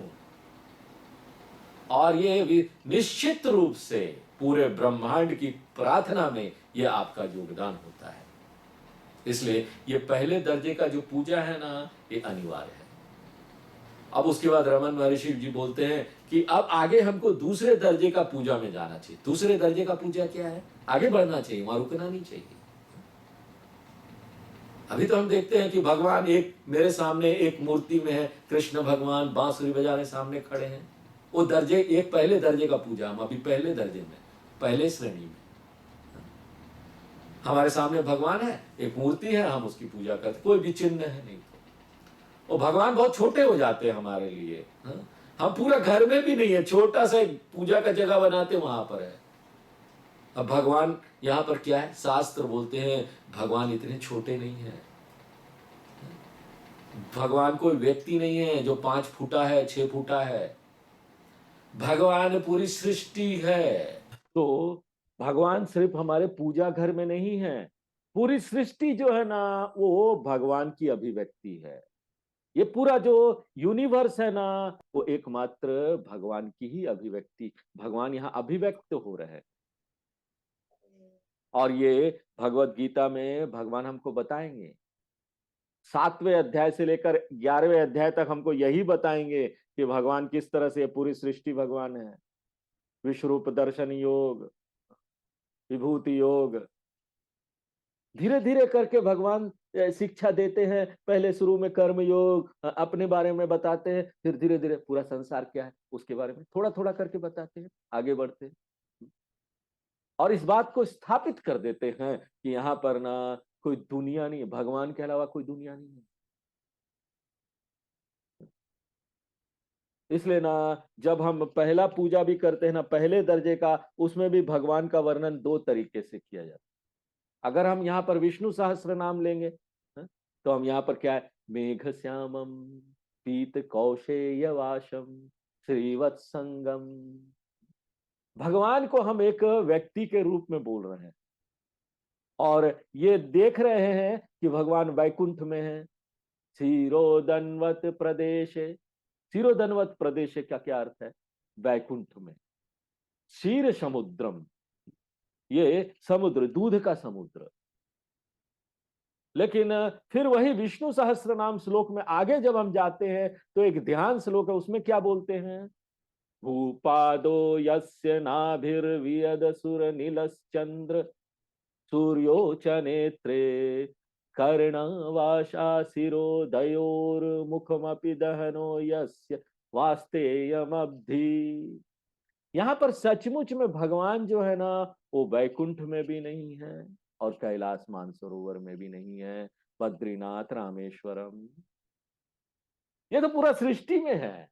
और ये भी निश्चित रूप से पूरे ब्रह्मांड की प्रार्थना में ये आपका योगदान होता है। इसलिए ये पहले दर्जे का जो पूजा है ना ये अनिवार्य है। अब उसके बाद रमन महर्षि जी बोलते हैं कि अब आगे हमको दूसरे दर्जे का पूजा में जाना चाहिए। दूसरे दर्जे का पूजा क्या है? आगे बढ़ना चाहिए, वहां रुकना नहीं चाहिए। अभी तो हम देखते हैं कि भगवान एक मेरे सामने एक मूर्ति में है, कृष्ण भगवान बांसुरी बजाने सामने खड़े हैं। वो दर्जे एक पहले दर्जे का पूजा, हम अभी पहले दर्जे में, पहले श्रेणी में। हमारे सामने भगवान है, एक मूर्ति है, हम उसकी पूजा करते, कोई भी चिन्ह है नहीं। वो भगवान बहुत छोटे हो जाते हैं हमारे लिए। हम पूरा घर में भी नहीं है, छोटा सा पूजा का जगह बनाते वहां पर है। अब भगवान यहां पर क्या है? शास्त्र बोलते हैं भगवान इतने छोटे नहीं है। भगवान कोई व्यक्ति नहीं है जो 5 फुटा है, 6 फुटा है। भगवान पूरी सृष्टि है। तो भगवान सिर्फ हमारे पूजा घर में नहीं है, पूरी सृष्टि जो है ना वो भगवान की अभिव्यक्ति है। ये पूरा जो यूनिवर्स है ना वो एकमात्र भगवान की ही अभिव्यक्ति, भगवान यहाँ अभिव्यक्त हो रहे हैं। और ये भगवत गीता में भगवान हमको बताएंगे, 7वें अध्याय से लेकर 11वें अध्याय तक हमको यही बताएंगे कि भगवान किस तरह से पूरी सृष्टि भगवान है। विश्व रूप दर्शन योग, विभूति योग। धीरे धीरे करके भगवान शिक्षा देते हैं। पहले शुरू में कर्म योग अपने बारे में बताते हैं, फिर धीरे धीरे पूरा संसार क्या है उसके बारे में थोड़ा थोड़ा करके बताते हैं, आगे बढ़ते हैं और इस बात को स्थापित कर देते हैं कि यहाँ पर ना कोई दुनिया नहीं है, भगवान के अलावा कोई दुनिया नहीं है। इसलिए ना जब हम पहला पूजा भी करते हैं ना पहले दर्जे का, उसमें भी भगवान का वर्णन दो तरीके से किया जाता है। अगर हम यहाँ पर विष्णु सहस्त्र नाम लेंगे तो हम यहाँ पर क्या है, मेघ श्यामम पीत कौशेय वाशम श्रीवत्संगम। भगवान को हम एक व्यक्ति के रूप में बोल रहे हैं और ये देख रहे हैं कि भगवान वैकुंठ में है। क्षीरोदन्वत प्रदेश, क्षीरोदन्वत प्रदेश का क्या अर्थ है, वैकुंठ में। क्षीर समुद्रम, ये समुद्र, दूध का समुद्र। लेकिन फिर वही विष्णु सहस्त्र नाम श्लोक में आगे जब हम जाते हैं तो एक ध्यान श्लोक है, उसमें क्या बोलते हैं, भूपादो यस्य नाभिर्वियद सुर नीलश्चंद्र सूर्यो च नेत्रे कर्णवाशा शिरोदयोर्मुखमपि दहनो यस्य वास्तेयमब्धि। यहाँ पर सचमुच में भगवान जो है ना वो वैकुंठ में भी नहीं है और कैलाश मानसरोवर में भी नहीं है, बद्रीनाथ रामेश्वरम, ये तो पूरा सृष्टि में है।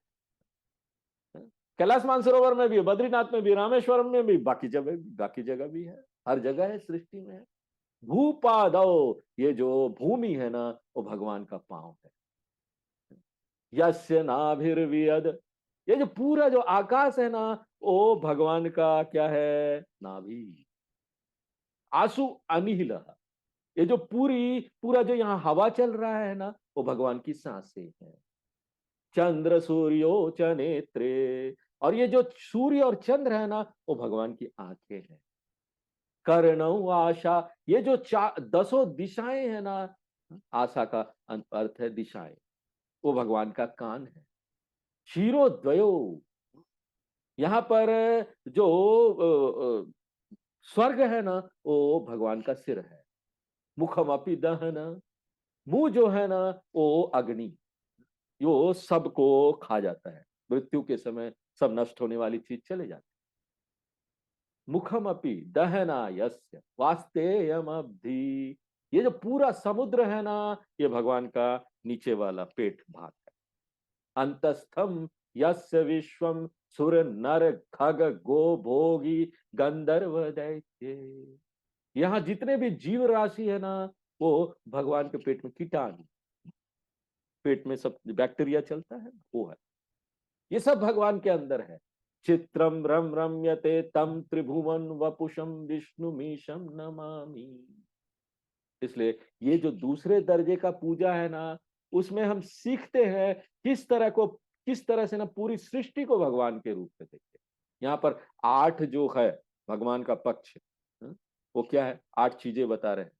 कैलाश मानसरोवर में भी है, बद्रीनाथ में भी, रामेश्वरम में भी, बाकी जगह भी है, हर जगह है, सृष्टि में है। भूपादौ, ये जो भूमि है ना वो भगवान का पांव है। यस्य नाभिर्वियद, ये जो पूरा जो आकाश है ना वो भगवान का क्या है, नाभि। आसु अनिहिल, ये जो पूरा जो यहाँ हवा चल रहा है ना वो भगवान की सांसें हैं। चंद्र सूर्यो च नेत्रे, और ये जो सूर्य और चंद्र है ना वो भगवान की आंखें हैं। कर्णौ आशा, ये जो दसों दिशाएं है ना, आशा का अर्थ है दिशाएं, वो भगवान का कान है। क्षीरोद्वयो, यहाँ पर जो स्वर्ग है ना वो भगवान का सिर है। मुखम अपि दहन, मुंह जो है ना वो अग्नि, यो सबको खा जाता है, मृत्यु के समय सब नष्ट होने वाली चीज चले जाती है। मुखम अपि दहना यस्य वास्तेयम अब्धि, ये जो पूरा समुद्र है ना ये भगवान का नीचे वाला पेट भाग है। अंतस्थम यस्य विश्वम सुर नर खग गो भोगी गंधर्व दैत्य, यहाँ जितने भी जीव राशि है ना वो भगवान के पेट में, कीटाणु, पेट में सब बैक्टीरिया चलता है वो है, ये सब भगवान के अंदर है। चित्रम रम रम्यते तम त्रिभुवन वपुषम विष्णु मीशम नमामि। इसलिए ये जो दूसरे दर्जे का पूजा है ना उसमें हम सीखते हैं किस तरह से ना पूरी सृष्टि को भगवान के रूप में देखते। यहाँ पर 8 जो है भगवान का पक्ष, वो क्या है, 8 चीजें बता रहे हैं।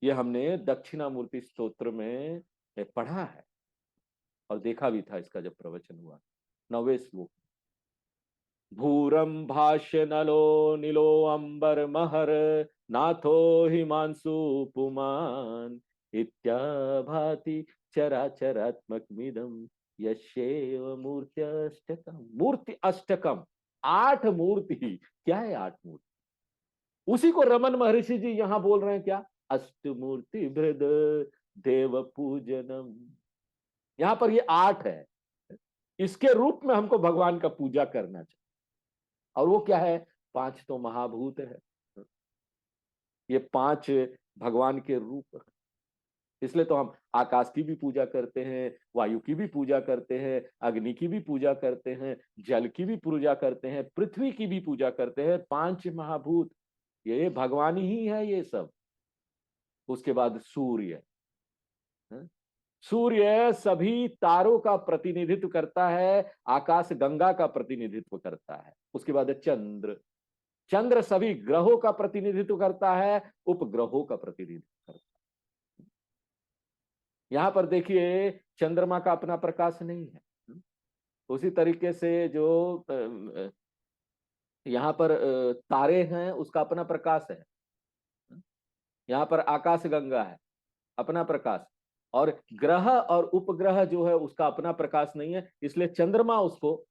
ये हमने दक्षिणामूर्ति स्तोत्र में पढ़ा है और देखा भी था इसका जब प्रवचन हुआ। 9वें श्लोक, भूरम भाष्य नलो नीलो अंबर महर नाथो हिमांशु पुमान इत्याभाति चराचरात्मकमिदं यस्यैव मूर्ति अष्टकम। मूर्ति अष्टकम, 8 मूर्ति, क्या है 8 मूर्ति, उसी को रमन महर्षि जी यहां बोल रहे हैं, क्या, अष्टमूर्ति भृद देव पूजनम। यहां पर ये 8 है, इसके रूप में हमको भगवान का पूजा करना चाहिए। और वो क्या है, 5 तो महाभूत है, ये 5 भगवान के रूप है। इसलिए तो हम आकाश की भी पूजा करते हैं, वायु की भी पूजा करते हैं, अग्नि की भी पूजा करते हैं, जल की भी पूजा करते हैं, पृथ्वी की भी पूजा करते हैं। 5 महाभूत ये भगवान ही है ये सब। उसके बाद सूर्य, सूर्य सभी तारों का प्रतिनिधित्व करता है, आकाश गंगा का प्रतिनिधित्व करता है। उसके बाद चंद्र, चंद्र सभी ग्रहों का प्रतिनिधित्व करता है, उपग्रहों का प्रतिनिधित्व करता है। यहां पर देखिए चंद्रमा का अपना प्रकाश नहीं है। उसी तरीके से जो यहाँ पर तारे हैं, उसका अपना प्रकाश है। यहाँ पर आकाश गंगा है, अपना प्रकाश। और ग्रह और उपग्रह जो है उसका अपना प्रकाश नहीं है, इसलिए चंद्रमा उसको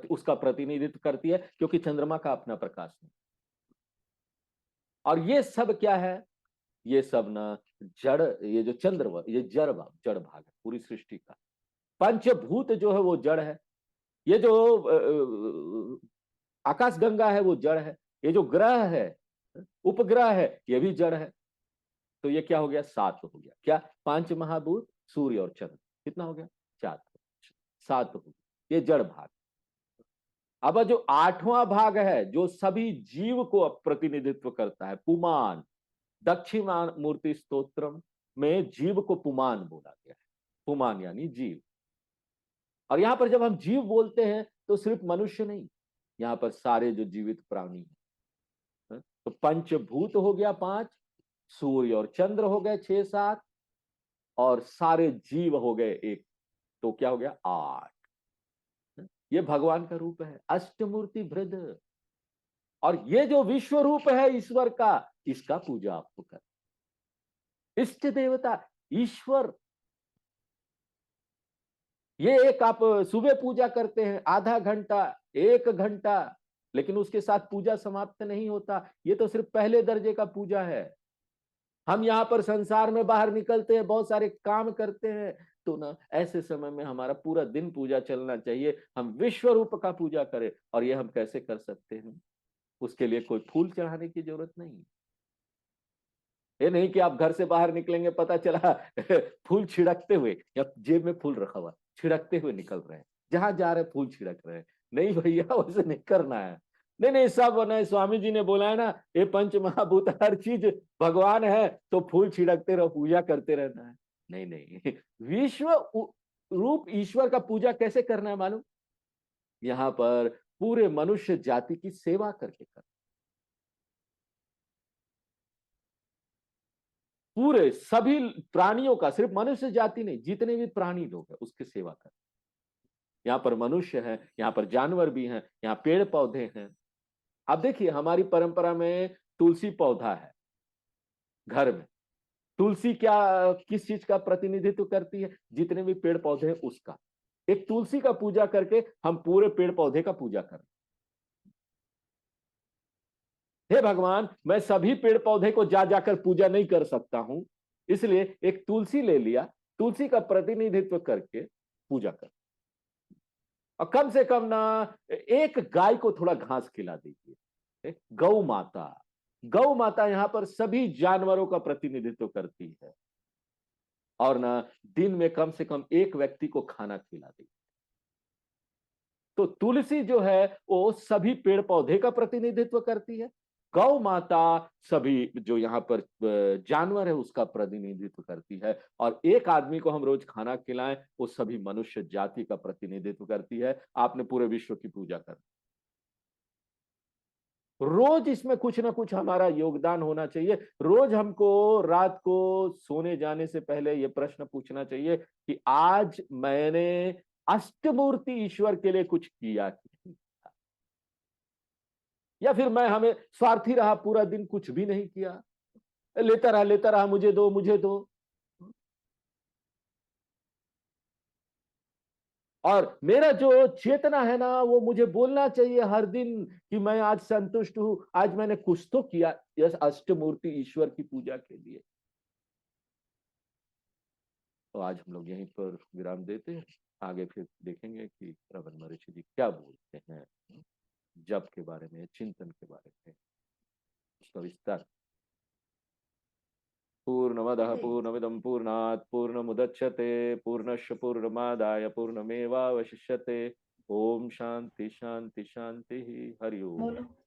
उसका प्रतिनिधित्व करती है, क्योंकि चंद्रमा का अपना प्रकाश नहीं। और ये सब क्या है? ये सब ना जड़, ये जो चंद्र, ये जड़ भाग है पूरी सृष्टि का। पंचभूत जो है वो जड़ है। ये जो आकाश गंगा है वो जड़ है। ये जो ग्रह है, उपग्रह है, ये भी जड़ है। तो ये क्या हो गया? 7 हो गया। क्या? 5 महाभूत, सूर्य और चंद्र, कितना हो गया? 4। 7 हो गया, ये जड़ भाग। अब जो 8वां भाग है, जो सभी जीव को प्रतिनिधित्व करता है, पुमान, दक्षिणान मूर्ति स्तोत्रम में जीव को पुमान बोला गया है। पुमान यानी जीव। और यहां पर जब हम जीव बोलते हैं तो सिर्फ मनुष्य नहीं, यहां पर सारे जो जीवित प्राणी हैं। तो पंचभूत हो गया 5, सूर्य और चंद्र हो गए 6 7, और सारे जीव हो गए 1, तो क्या हो गया? 8। ये भगवान का रूप है, अष्टमूर्ति भृद। और ये जो विश्व रूप है ईश्वर का, इसका पूजा आपको कर। इष्ट देवता ईश्वर, ये एक आप सुबह पूजा करते हैं आधा घंटा, 1 घंटा, लेकिन उसके साथ पूजा समाप्त नहीं होता। ये तो सिर्फ पहले दर्जे का पूजा है। हम यहाँ पर संसार में बाहर निकलते हैं, बहुत सारे काम करते हैं, तो ना ऐसे समय में हमारा पूरा दिन पूजा चलना चाहिए। हम विश्व रूप का पूजा करें। और ये हम कैसे कर सकते हैं? उसके लिए कोई फूल चढ़ाने की जरूरत नहीं। ये नहीं कि आप घर से बाहर निकलेंगे, पता चला फूल छिड़कते हुए, या जेब में फूल रखा हुआ, छिड़कते हुए निकल रहे हैं, जहां जा रहे हैं फूल छिड़क रहे हैं। नहीं भैया, वैसे नहीं करना है। नहीं नहीं, सब नहीं, स्वामी जी ने बोला है ना, ये पंच महाभूत हर चीज भगवान है, तो फूल छिड़कते रहो, पूजा करते रहना है। नहीं नहीं, विश्व रूप ईश्वर का पूजा कैसे करना है मालूम? यहाँ पर पूरे मनुष्य जाति की सेवा करके कर, पूरे सभी प्राणियों का, सिर्फ मनुष्य जाति नहीं, जितने भी प्राणी लोग हैं उसकी सेवा कर। यहाँ पर मनुष्य है, यहाँ पर जानवर भी हैं, यहाँ पेड़ पौधे हैं। आप देखिए हमारी परंपरा में तुलसी पौधा है घर में। तुलसी क्या, किस चीज का प्रतिनिधित्व करती है? जितने भी पेड़ पौधे हैं उसका। एक तुलसी का पूजा करके हम पूरे पेड़ पौधे का पूजा करें। हे भगवान, मैं सभी पेड़ पौधे को जा जाकर पूजा नहीं कर सकता हूं, इसलिए एक तुलसी ले लिया, तुलसी का प्रतिनिधित्व करके पूजा कर। और कम से कम ना एक गाय को थोड़ा घास खिला दीजिए। गौ माता, गौ माता यहां पर सभी जानवरों का प्रतिनिधित्व करती है। और ना दिन में कम से कम एक व्यक्ति को खाना खिला दीजिए। तो तुलसी जो है वो सभी पेड़ पौधे का प्रतिनिधित्व करती है। गौ माता सभी जो यहाँ पर जानवर है उसका प्रतिनिधित्व करती है। और एक आदमी को हम रोज खाना खिलाएं, वो सभी मनुष्य जाति का प्रतिनिधित्व करती है। आपने पूरे विश्व की पूजा कर, रोज इसमें कुछ ना कुछ हमारा योगदान होना चाहिए। रोज हमको रात को सोने जाने से पहले ये प्रश्न पूछना चाहिए कि आज मैंने अष्टमूर्ति ईश्वर के लिए कुछ किया कि नहीं? या फिर मैं हमें स्वार्थी रहा, पूरा दिन कुछ भी नहीं किया, लेता रहा, मुझे दो मुझे दो। और मेरा जो चेतना है ना, वो मुझे बोलना चाहिए हर दिन कि मैं आज संतुष्ट हूं, आज मैंने कुछ तो किया यस अष्टमूर्ति ईश्वर की पूजा के लिए। तो आज हम लोग यहीं पर विराम देते हैं। आगे फिर देखेंगे कि रमन महर्षि जी क्या बोलते हैं जप के बारे में, चिंतन के बारे में, उसका विस्तार। पूर्णमदः पूर्णमिदं पूर्णात् पूर्णमुदच्यते पूर्णस्य पूर्णमादाय पूर्णमेवावशिष्यते। ओम शांति शांति शांति। हरि ओम। बोलो।